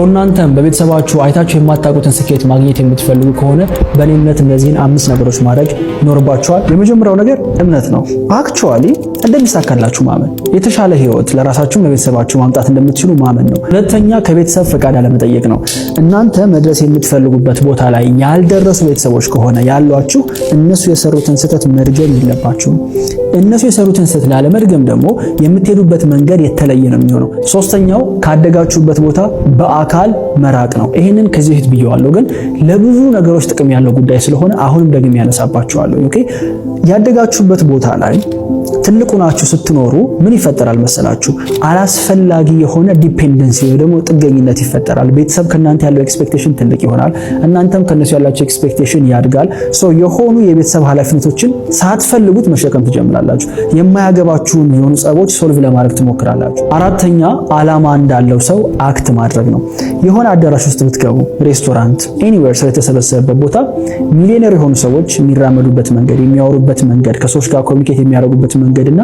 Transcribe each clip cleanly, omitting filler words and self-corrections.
እናንተም በቤተሰባችሁ አይታችሁ የማታውቁትን ስኬት ማግኘት የምትፈልጉ ከሆነ በእኔ እምነት እነዚህን 5 ነገሮች ማድረግ ይኖርባችኋል። የመጀመሪያው ነገር እምነት ነው። አክቹአሊ እንደሚሳካላችሁ ማመን፣ የተሻለ ህይወት ለራሳችሁም ለቤተሰባችሁ ማምጣት እንደምትችሉ ማመን ነው። ሁለተኛ ከቤተሰብ ፈቃድ አለመጠየቅ ነው። እናንተ መድረስ የምትፈልጉበት ቦታ ላይ ያልደረሱ ቤተሰቦች ከሆነ ያሏችሁ እነሱ የሰሩትን ስህተት መድገም የለባችሁም። እነሱ የሰሩትን ስህተት ላለመድገም ደግሞ የምትሄዱበት መንገድ የተለየ ነው የሚሆነው። ሶስተኛው ካደጋችሁበት ቦታ በአካል መራቅ ነው። ይሄንን ከዚህ በፊት ብየዋለሁ፣ ግን ለብዙ ነገሮች ጥቅም ያለው ጉዳይ ስለሆነ አሁንም ደግሜ ያነሳባችኋለሁ። ኦኬ፣ ያደጋችሁበት ቦታ ላይ ትልቁ ናችሁ ስትኖሩ ምን ይፈጠራል መሰላችሁ? አላስፈላጊ የሆነ ዲፔንደንሲ ወይ ደግሞ ጥገኝነት ይፈጠራል። ቤተሰብ ከናንተ ያለው ኤክስፔክቴሽን ትልቅ ይሆናል፣ እናንተም ከነሱ ያላችሁ ኤክስፔክቴሽን ያድጋል። የሆኑ የቤተሰብ ኃላፊነቶችን ሳትፈልጉት መሸከም ትጀምራላችሁ። የማያገባችሁን የሆኑ ጸቦች ሶልቭ ለማድረግ ትሞክራላችሁ። አራተኛ ዓላማ እንዳለው ሰው አክት ማድረግ ነው። የሆነ አዳራሽ ውስጥ ብትገቡ፣ ሬስቶራንት፣ ኤኒዌር ሰው የተሰበሰበበት ቦታ ሚሊዮነር የሆኑ ሰዎች የሚራመዱበት መንገድ፣ የሚያወሩበት መንገድ፣ ከሰዎች ጋር ኮሚኒኬት የሚያደርጉበት መንገድና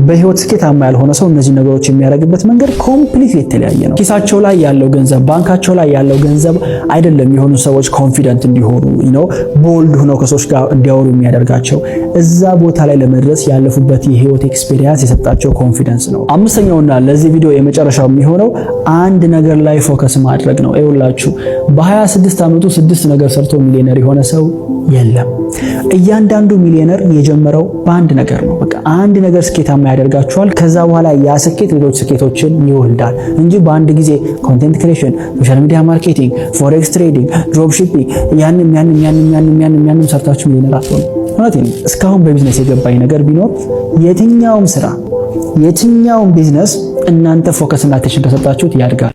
በህይወት ስኬታማ ያልሆነ ሰው እነዚህ ነገሮች የሚያደርግበት መንገድ ኮምፕሊት የተለያየ ነው። ኪሳቸው ላይ ያለው ገንዘብ፣ ባንካቸው ላይ ያለው ገንዘብ አይደለም የሆኑ ሰዎች ኮንፊደንት እንዲሆኑ ቦልድ ሆነው ከሰዎች ጋር እንዲያወሩ የሚያደርጋቸው። እዛ ቦታ ላይ ለመድረስ ያለፉበት የህይወት ኤክስፒሪየንስ የሰጣቸው ኮንፊደንስ ነው። አምስተኛውና ለዚህ ቪዲዮ የመጨረሻው የሚሆነው አንድ ነገር ላይ ፎከስ ማድረግ ነው። ይኸውላችሁ በ26 ዓመቱ 6 ነገር ሰርቶ ሚሊዮነር የሆነ ሰው የለም። እያንዳንዱ ሚሊዮነር የጀመረው በአንድ ነገር ነው። በቃ አንድ ነገር ስኬታማ ያደርጋችኋል። ከዛ በኋላ ያ ስኬት ሌሎች ስኬቶችን ይወልዳል እንጂ በአንድ ጊዜ ኮንቴንት ክሬሽን፣ ሶሻል ሚዲያ ማርኬቲንግ፣ ፎሬክስ ትሬዲንግ፣ ድሮፕ ሺፒንግ ያንም ሰርታችሁ ሚሊዮነር አትሆኑ። እውነቴን ነው። እስካሁን በቢዝነስ የገባኝ ነገር ቢኖር የትኛውም ስራ፣ የትኛውም ቢዝነስ እናንተ ፎከስ እና አቴንሽን ከሰጣችሁት ያድጋል።